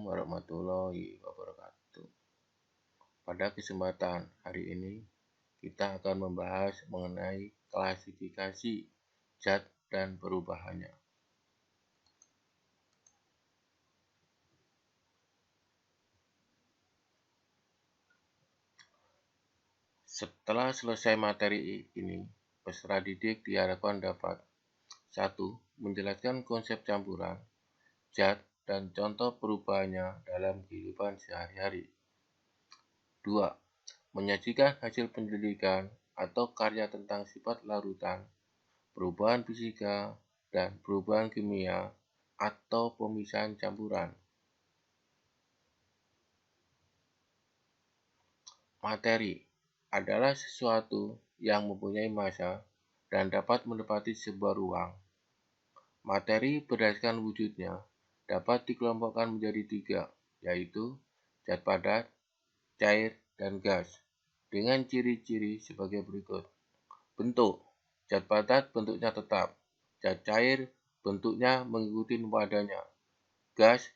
warahmatullahi wabarakatuh. Pada kesempatan hari ini, kita akan membahas mengenai klasifikasi zat dan perubahannya. Setelah selesai materi ini, peserta didik diharapkan dapat 1. Menjelaskan konsep campuran, zat, dan contoh perubahannya dalam kehidupan sehari-hari. 2. Menyajikan hasil penyelidikan atau karya tentang sifat larutan, perubahan fisika, dan perubahan kimia atau pemisahan campuran. Materi adalah sesuatu yang mempunyai massa dan dapat menempati sebuah ruang. Materi berdasarkan wujudnya dapat dikelompokkan menjadi 3, yaitu zat padat, cair, dan gas, dengan ciri-ciri sebagai berikut. Bentuk: zat padat bentuknya tetap, zat cair bentuknya mengikuti wadahnya, gas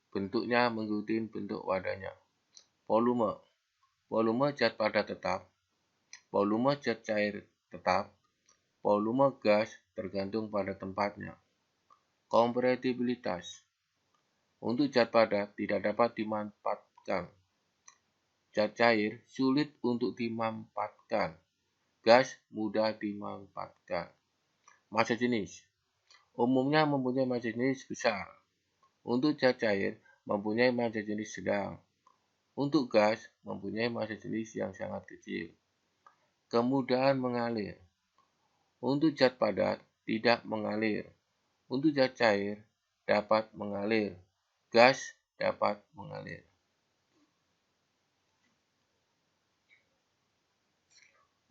bentuknya mengikuti bentuk wadahnya. Volume zat padat tetap, volume zat cair tetap, volume gas tergantung pada tempatnya. Kompatibilitas: untuk zat padat tidak dapat dimanfaatkan, zat cair sulit untuk dimanfaatkan, gas mudah dimanfaatkan. Massa jenis: umumnya mempunyai massa jenis besar. Untuk zat cair mempunyai massa jenis sedang. Untuk gas mempunyai massa jenis yang sangat kecil. Kemudahan mengalir: untuk zat padat tidak mengalir. Untuk zat cair dapat mengalir. Gas dapat mengalir.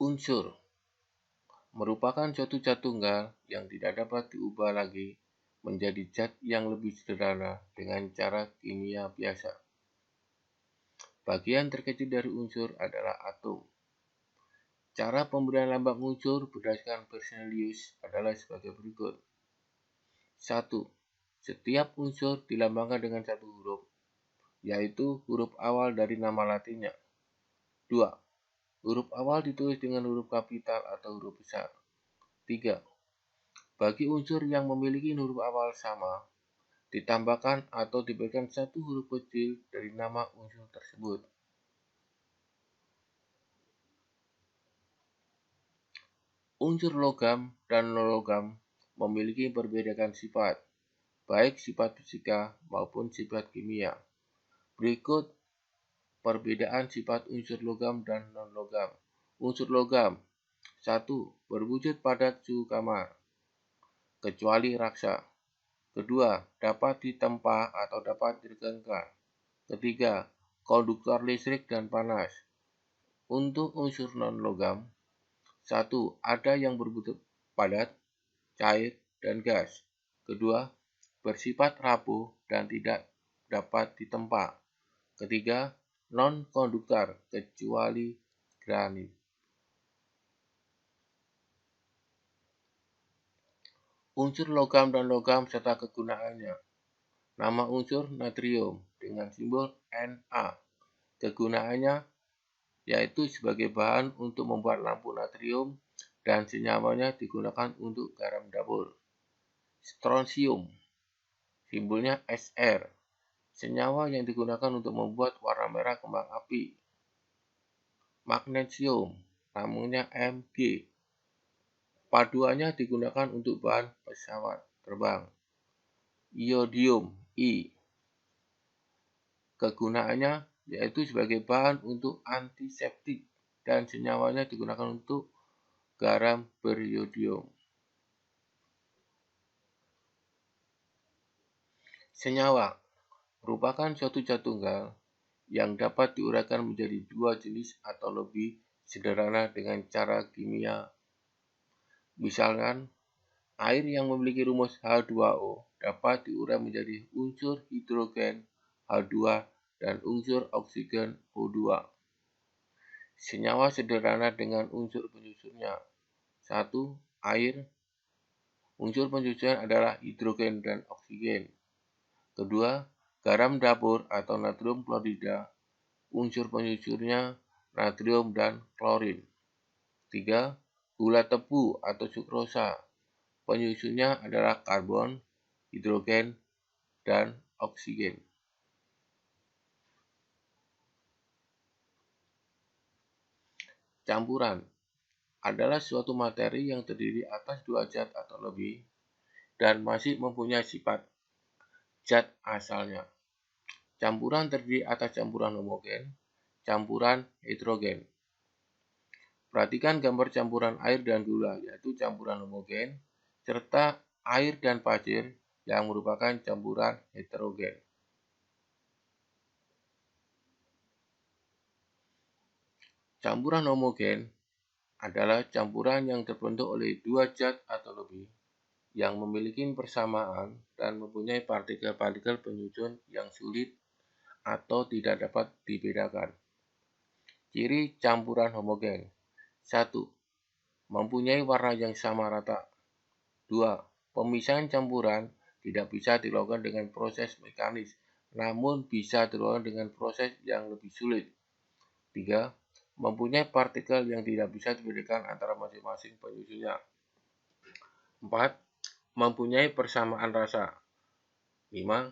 Unsur merupakan suatu zat tunggal yang tidak dapat diubah lagi menjadi zat yang lebih sederhana dengan cara kimia biasa. Bagian terkecil dari unsur adalah atom. Cara pemberian lambang unsur berdasarkan Berzelius adalah sebagai berikut. 1. Setiap unsur dilambangkan dengan satu huruf, yaitu huruf awal dari nama latinnya. 2. Huruf awal ditulis dengan huruf kapital atau huruf besar. 3. Bagi unsur yang memiliki huruf awal sama, ditambahkan atau diberikan satu huruf kecil dari nama unsur tersebut. Unsur logam dan non-logam memiliki perbedaan sifat, baik sifat fisika maupun sifat kimia. Berikut perbedaan sifat unsur logam dan non-logam. Unsur logam: 1. Berwujud padat suhu kamar, kecuali raksa. 2. Dapat ditempa atau dapat diregangkan. 3. Konduktor listrik dan panas. Untuk unsur non-logam: 1. Ada yang berbentuk padat, cair, dan gas. 2. Bersifat rapuh dan tidak dapat ditempa. 3. Non-konduktor kecuali granit. Unsur logam dan logam serta kegunaannya. Nama unsur natrium dengan simbol Na. Kegunaannya yaitu sebagai bahan untuk membuat lampu natrium dan senyawanya digunakan untuk garam dapur. Strontium, simbolnya Sr. Senyawa yang digunakan untuk membuat warna merah kembang api. Magnesium, namanya Mg. Paduannya digunakan untuk bahan pesawat terbang. Iodium, I. Kegunaannya yaitu sebagai bahan untuk antiseptik dan senyawanya digunakan untuk garam beriodium. Senyawa merupakan suatu zat tunggal yang dapat diuraikan menjadi dua jenis atau lebih sederhana dengan cara kimia. Misalkan, air yang memiliki rumus H2O dapat diurai menjadi unsur hidrogen H2 dan unsur oksigen O2. Senyawa sederhana dengan unsur penyusunnya. 1. Air. Unsur penyusun adalah hidrogen dan oksigen. 2. garam dapur atau natrium klorida, unsur penyusurnya natrium dan klorin. 3. Gula tebu atau sukrosa, penyusunnya adalah karbon, hidrogen, dan oksigen. Campuran adalah suatu materi yang terdiri atas dua zat atau lebih dan masih mempunyai sifat zat asalnya. Campuran terdiri atas campuran homogen, campuran heterogen. Perhatikan gambar campuran air dan gula, yaitu campuran homogen, serta air dan pasir yang merupakan campuran heterogen. Campuran homogen adalah campuran yang terbentuk oleh dua zat atau lebih yang memiliki persamaan dan mempunyai partikel-partikel penyusun yang sulit atau tidak dapat dibedakan. Ciri campuran homogen. 1. Mempunyai warna yang sama rata. 2. Pemisahan campuran tidak bisa dilakukan dengan proses mekanis, namun bisa dilakukan dengan proses yang lebih sulit. 3. Mempunyai partikel yang tidak bisa dibedakan antara masing-masing penyusunnya. 4. Mempunyai persamaan rasa. 5.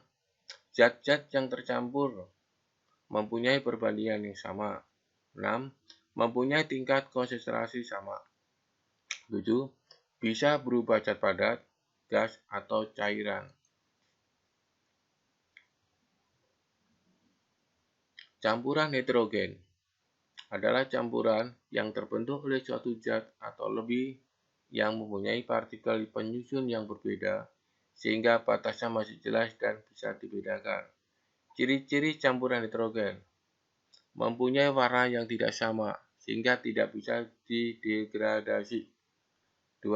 Zat-zat yang tercampur mempunyai perbandingan yang sama. 6. Mempunyai tingkat konsentrasi sama. 7. Bisa berubah zat padat, gas, atau cairan. Campuran heterogen adalah campuran yang terbentuk oleh suatu zat atau lebih yang mempunyai partikel penyusun yang berbeda, sehingga batasnya masih jelas dan bisa dibedakan. Ciri-ciri campuran heterogen. Mempunyai warna yang tidak sama, sehingga tidak bisa didegradasi. 2.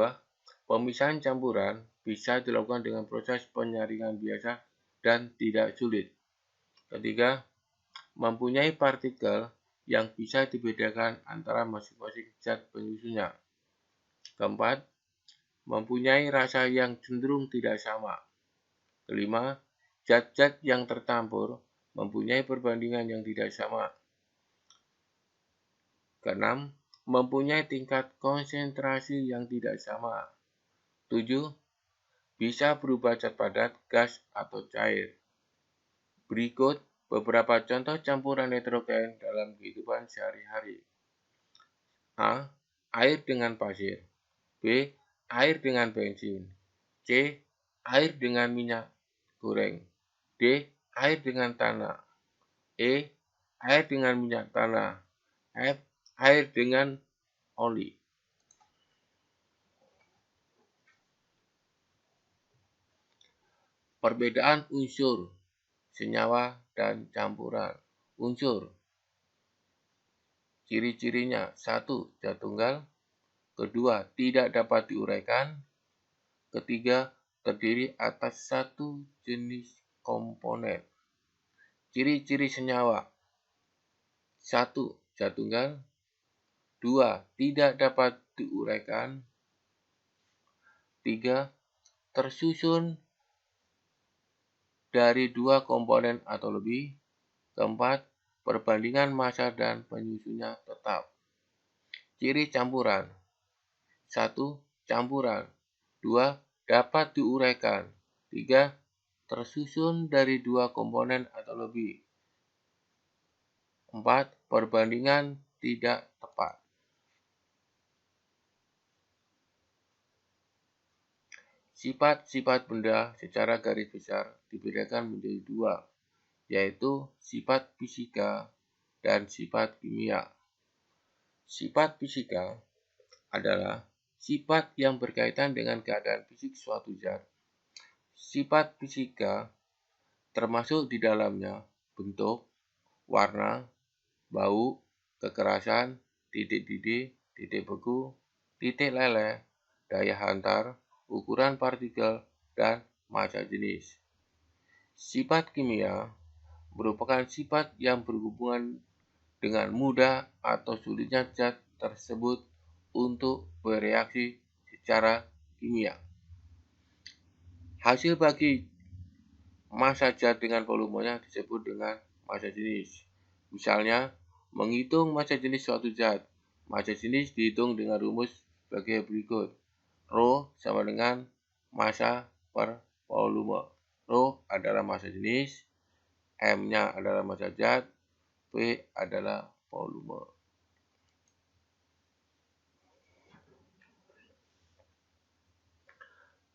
Pemisahan campuran bisa dilakukan dengan proses penyaringan biasa dan tidak sulit. 3. Mempunyai partikel yang bisa dibedakan antara masing-masing zat penyusunnya. 4. Mempunyai rasa yang cenderung tidak sama. 5. Zat-zat yang tercampur mempunyai perbandingan yang tidak sama. 6. Mempunyai tingkat konsentrasi yang tidak sama. 7. Bisa berubah zat padat, gas, atau cair. Berikut beberapa contoh campuran heterogen dalam kehidupan sehari-hari. A. Air dengan pasir. B. Air dengan bensin. C. Air dengan minyak goreng. D. Air dengan tanah. E. Air dengan minyak tanah. F. Air dengan oli. Perbedaan unsur, senyawa, dan campuran. Unsur. Ciri-cirinya. 1. Zat tunggal. 2. Tidak dapat diuraikan. 3. Terdiri atas satu jenis komponen. Ciri-ciri senyawa. 1. Zat tunggal. 2. Tidak dapat diuraikan. 3. Tersusun dari dua komponen atau lebih. 4. Perbandingan massa dan penyusunnya tetap. Ciri campuran. 1. Campuran. 2. Dapat diuraikan. 3. Tersusun dari dua komponen atau lebih. 4. Perbandingan tidak tepat. Sifat-sifat benda secara garis besar dibedakan menjadi dua, yaitu sifat fisika dan sifat kimia. Sifat fisika adalah sifat yang berkaitan dengan keadaan fisik suatu zat. Sifat fisika termasuk di dalamnya bentuk, warna, bau, kekerasan, titik-titik, titik beku, titik leleh, daya hantar, ukuran partikel, dan massa jenis. Sifat kimia merupakan sifat yang berhubungan dengan mudah atau sulitnya zat tersebut untuk bereaksi secara kimia. Hasil bagi Massa zat dengan volumenya disebut dengan massa jenis. Misalnya, menghitung massa jenis suatu zat. Massa jenis dihitung dengan rumus sebagai berikut. Rho sama dengan massa per volume. Rho adalah massa jenis, M-nya adalah massa zat, P adalah volume.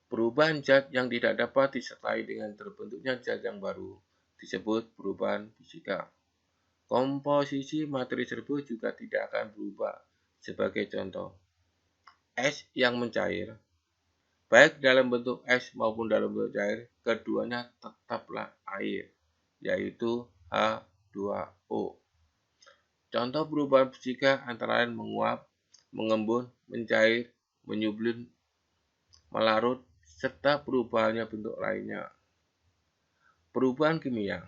Perubahan zat yang tidak dapat disertai dengan terbentuknya zat yang baru disebut perubahan fisika. Komposisi materi tersebut juga tidak akan berubah. Sebagai contoh, es yang mencair, baik dalam bentuk es maupun dalam bentuk cair, keduanya tetaplah air, yaitu H2O. Contoh perubahan fisika antara lain menguap, mengembun, mencair, menyublim, melarut, serta perubahannya bentuk lainnya. Perubahan kimia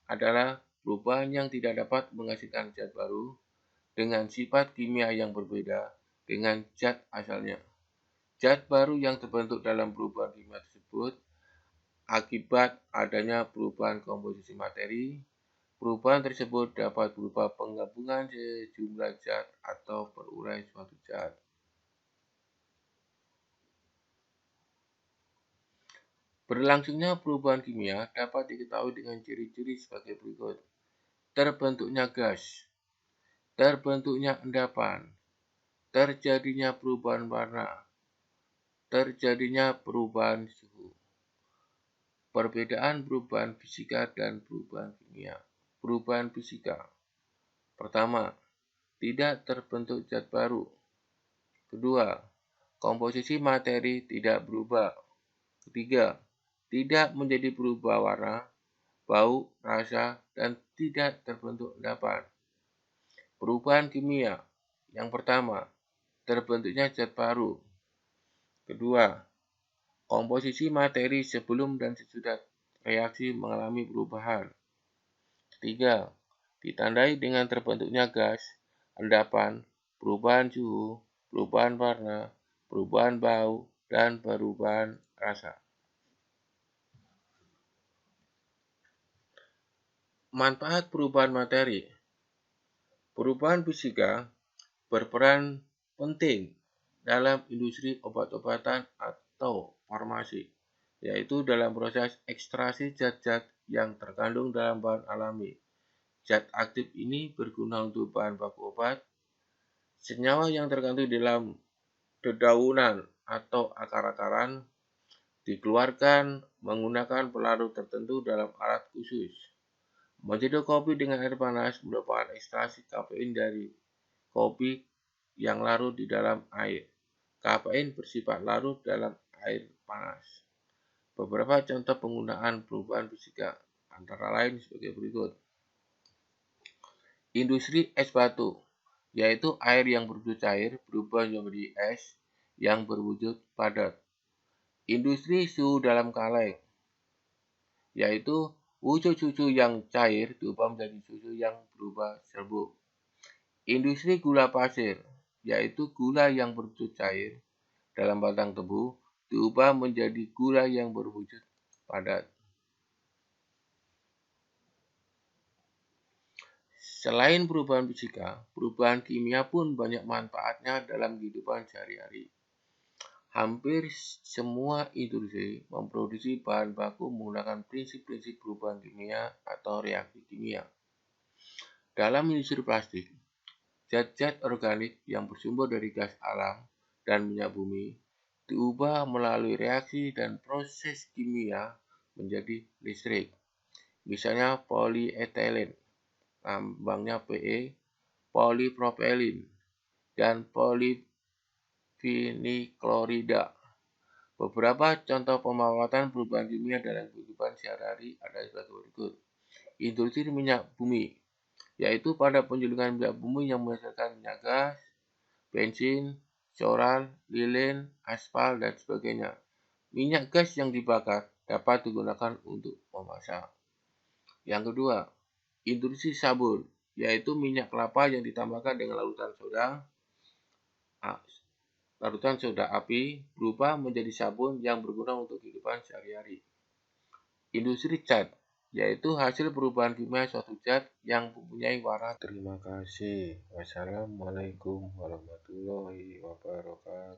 adalah perubahan yang tidak dapat menghasilkan zat baru dengan sifat kimia yang berbeda dengan zat asalnya. Zat baru yang terbentuk dalam perubahan kimia tersebut akibat adanya perubahan komposisi materi. Perubahan tersebut dapat berupa penggabungan sejumlah zat atau perurai suatu zat. Berlangsungnya perubahan kimia dapat diketahui dengan ciri-ciri sebagai berikut. Terbentuknya gas, terbentuknya endapan, terjadinya perubahan warna, terjadinya perubahan suhu. Perbedaan perubahan fisika dan perubahan kimia. Perubahan fisika. Pertama, tidak terbentuk zat baru. Kedua, komposisi materi tidak berubah. Ketiga, tidak menjadi berubah warna, bau, rasa, dan tidak terbentuk endapan. Perubahan kimia. Yang pertama, terbentuknya zat baru. Kedua, komposisi materi sebelum dan sesudah reaksi mengalami perubahan. Ketiga, ditandai dengan terbentuknya gas, endapan, perubahan suhu, perubahan warna, perubahan bau, dan perubahan rasa. Manfaat perubahan materi. Perubahan fisika berperan penting dalam industri obat-obatan atau farmasi, yaitu dalam proses ekstraksi zat-zat yang terkandung dalam bahan alami. Zat aktif ini berguna untuk bahan baku obat. Senyawa yang terkandung dalam dedaunan atau akar-akaran dikeluarkan menggunakan pelarut tertentu dalam alat khusus. Mencetak kopi dengan air panas merupakan ekstraksi kafein dari kopi yang larut di dalam air. Kafein bersifat larut dalam air panas. Beberapa contoh penggunaan perubahan fisika antara lain sebagai berikut. Industri es batu, yaitu air yang berwujud cair berubah menjadi es yang berwujud padat. Industri suhu dalam kaleng, yaitu wujud susu yang cair diubah menjadi susu yang berubah serbuk. Industri gula pasir, yaitu gula yang berwujud cair dalam batang tebu diubah menjadi gula yang berwujud padat. Selain perubahan fisika, perubahan kimia pun banyak manfaatnya dalam kehidupan sehari-hari. Hampir semua industri memproduksi bahan baku menggunakan prinsip-prinsip perubahan kimia atau reaksi kimia. Dalam industri plastik, zat-zat organik yang bersumber dari gas alam dan minyak bumi diubah melalui reaksi dan proses kimia menjadi listrik. Misalnya polietilen, lambangnya PE, polipropilin, dan polivinilklorida. Beberapa contoh pemanfaatan perubahan kimia dalam kehidupan sehari-hari adalah sebagai berikut. Industri minyak bumi, yaitu pada penjulingan minyak bumi yang menghasilkan minyak gas, bensin, solar, lilin, aspal, dan sebagainya. Minyak gas yang dibakar dapat digunakan untuk memasak. Yang kedua, industri sabun, yaitu minyak kelapa yang ditambahkan dengan larutan soda api berubah menjadi sabun yang berguna untuk kehidupan sehari-hari. Industri cat, yaitu hasil perubahan kimia suatu zat yang mempunyai warna. Terima kasih. Wassalamualaikum warahmatullahi wabarakatuh.